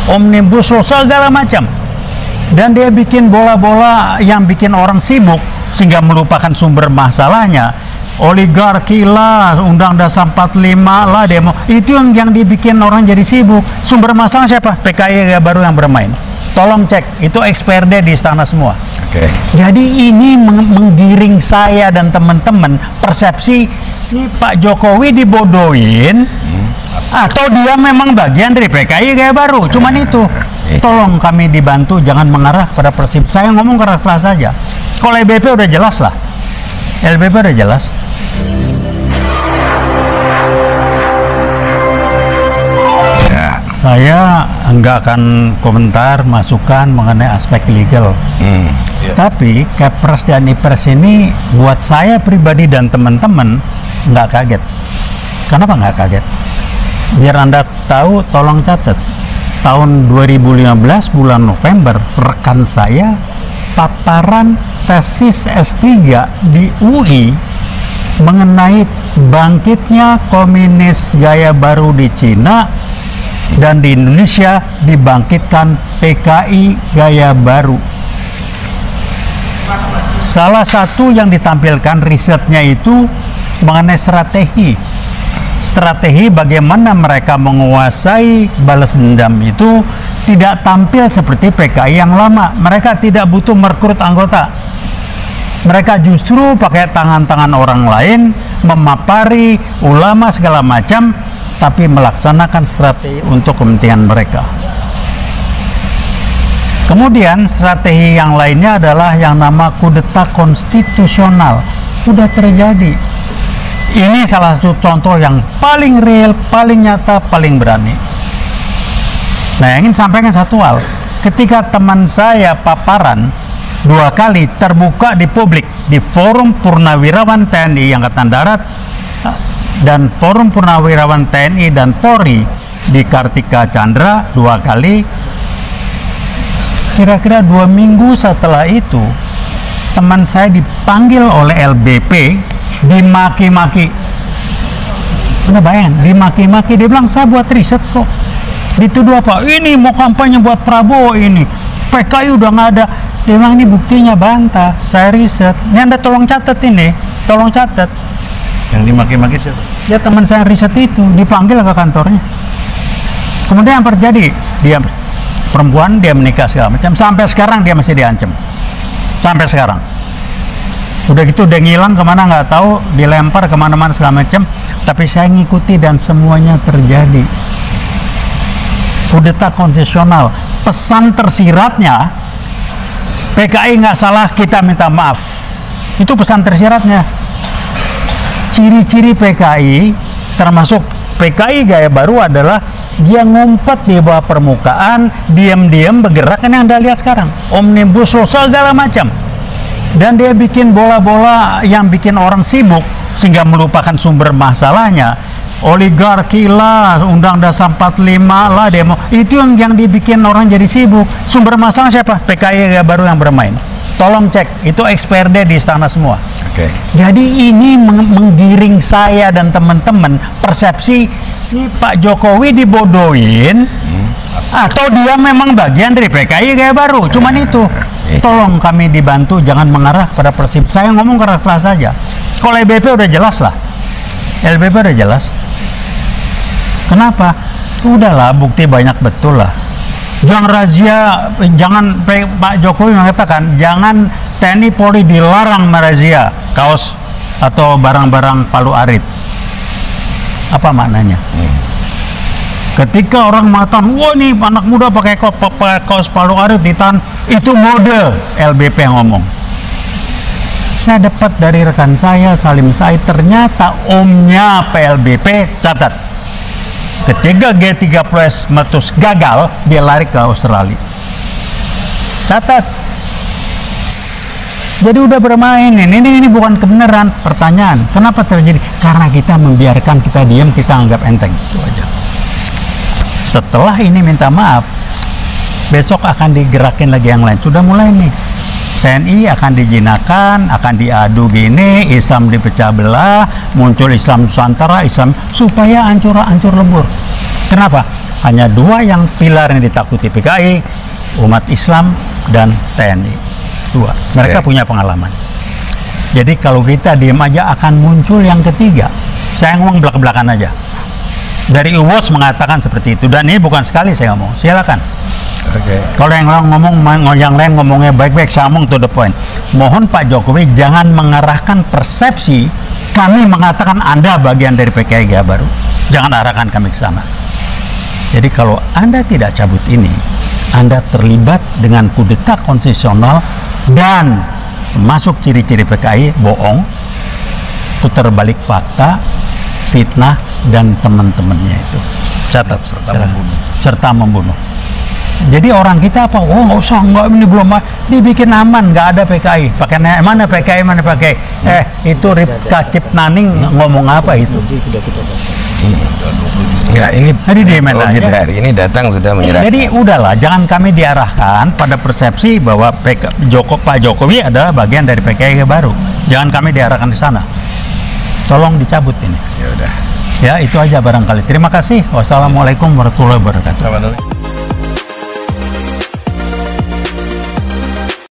Omnibus Law segala macam, dan dia bikin bola-bola yang bikin orang sibuk sehingga melupakan sumber masalahnya. Oligarki lah, Undang Dasar 45 lah, demo itu yang dibikin orang jadi sibuk. Sumber masalah siapa? PKI baru yang bermain. Tolong cek, itu XPRD di istana semua. Jadi ini menggiring saya dan teman-teman persepsi ini Pak Jokowi dibodohin atau dia memang bagian dari PKI gaya baru. Cuman itu. Tolong kami dibantu, jangan mengarah pada persepsi. Saya ngomong keras-keras saja. Kalau LBP udah jelas lah. LBP udah jelas. Saya enggak akan komentar masukan mengenai aspek legal. Tapi Kepres dan Ipres ini buat saya pribadi dan teman-teman nggak kaget. Kenapa nggak kaget? Biar Anda tahu, tolong catat. Tahun 2015 bulan November, rekan saya paparan tesis S3 di UI mengenai bangkitnya komunis gaya baru di Cina dan di Indonesia dibangkitkan PKI gaya baru. Salah satu yang ditampilkan risetnya itu mengenai strategi bagaimana mereka menguasai balas dendam itu tidak tampil seperti PKI yang lama. Mereka tidak butuh merekrut anggota. Mereka justru pakai tangan-tangan orang lain, memapari ulama segala macam, tapi melaksanakan strategi untuk kepentingan mereka. Kemudian strategi yang lainnya adalah yang nama kudeta konstitusional. Sudah terjadi. Ini salah satu contoh yang paling real, paling nyata, paling berani. Nah, ingin sampaikan satu hal. Ketika teman saya paparan 2 kali terbuka di publik, di Forum Purnawirawan TNI Angkatan Darat dan Forum Purnawirawan TNI dan Polri di Kartika Chandra 2 kali. Kira-kira 2 minggu setelah itu, teman saya dipanggil oleh LBP, dimaki-maki. Udah bayangin, dimaki-maki. Dia bilang, saya buat riset kok. Dituduh apa? Ini mau kampanye buat Prabowo ini. PKI udah nggak ada. Dia bilang, ini buktinya, bantah. Saya riset. Ini Anda tolong catat ini. Tolong catat. Yang dimaki-maki siapa? Ya teman saya riset itu. Dipanggil ke kantornya. Kemudian yang terjadi, dia perempuan, dia menikah segala macam. Sampai sekarang dia masih diancam. Sampai sekarang. Udah gitu udah ngilang kemana nggak tahu, dilempar kemana-mana segala macam. Tapi saya ngikuti dan semuanya terjadi. Kudeta konstitusional. Pesan tersiratnya, PKI nggak salah, kita minta maaf. Itu pesan tersiratnya. Ciri-ciri PKI, termasuk PKI gaya baru adalah dia ngumpet di bawah permukaan, diam-diam bergerak. Ini yang Anda lihat sekarang. Omnibus Law segala macam. Dan dia bikin bola-bola yang bikin orang sibuk sehingga melupakan sumber masalahnya. Oligarki lah, Undang Dasar 45 lah, demo itu yang dibikin orang jadi sibuk. Sumber masalah siapa? PKI baru yang bermain. Tolong cek, itu XPRD di istana semua. Jadi ini menggiring saya dan teman-teman persepsi ini Pak Jokowi dibodohin atau dia memang bagian dari PKI gaya baru. Cuman itu. Tolong kami dibantu, jangan mengarah pada persepsi. Saya ngomong keras-keras saja. Kalau LBP udah jelas lah. LBP udah jelas. Kenapa? Udahlah, bukti banyak betul lah. Jangan razia, jangan Pak Jokowi mengatakan jangan TNI Polri dilarang merazia kaos atau barang-barang Palu Arit. Apa maknanya? Ketika orang mengatakan, wah ini anak muda pakai kaos Palu Arit ditahan, itu mode. LBP yang ngomong. Saya dapat dari rekan saya, Salim Said, ternyata omnya PLBP, catat. Ketika G30S meletus gagal, dia lari ke Australia. Catat. Jadi udah bermain, ini bukan kebenaran. Pertanyaan, kenapa terjadi? Karena kita membiarkan, kita diam, kita anggap enteng. Itu aja. Setelah ini minta maaf, besok akan digerakin lagi yang lain. Sudah mulai nih. TNI akan dijinakan, akan diadu gini, Islam dipecah belah, muncul Islam Nusantara, Islam supaya hancur lebur. Kenapa? Hanya dua yang pilar yang ditakuti PKI, umat Islam dan TNI. Dua. Mereka punya pengalaman. Jadi kalau kita diam aja akan muncul yang ketiga. Saya ngomong belak-belakan aja. Dari UWOS mengatakan seperti itu, dan ini bukan sekali saya ngomong. Silakan. Kalau yang lain ngomongnya baik-baik, saya ngomong to the point. Mohon Pak Jokowi jangan mengarahkan persepsi kami mengatakan Anda bagian dari PKI Gaya Baru. Jangan arahkan kami ke sana. Jadi kalau Anda tidak cabut ini, Anda terlibat dengan kudeta konstitusional dan masuk ciri-ciri PKI bohong, putar balik fakta, fitnah dan teman-temannya itu. Catat serta membunuh. Jadi orang kita apa? Oh nggak usah, nggak, ini belum, dibikin aman, nggak ada PKI. Pakai mana PKI, mana PKI? Itu Ripka Cipnaning ngomong apa itu? Enggak, ini kita hari ini datang sudah menyerahkan. Jadi udahlah, jangan kami diarahkan pada persepsi bahwa Pak Jokowi adalah bagian dari PKI baru. Jangan kami diarahkan di sana. Tolong dicabut ini. Ya udah. Ya itu aja barangkali. Terima kasih. Wassalamualaikum warahmatullahi wabarakatuh.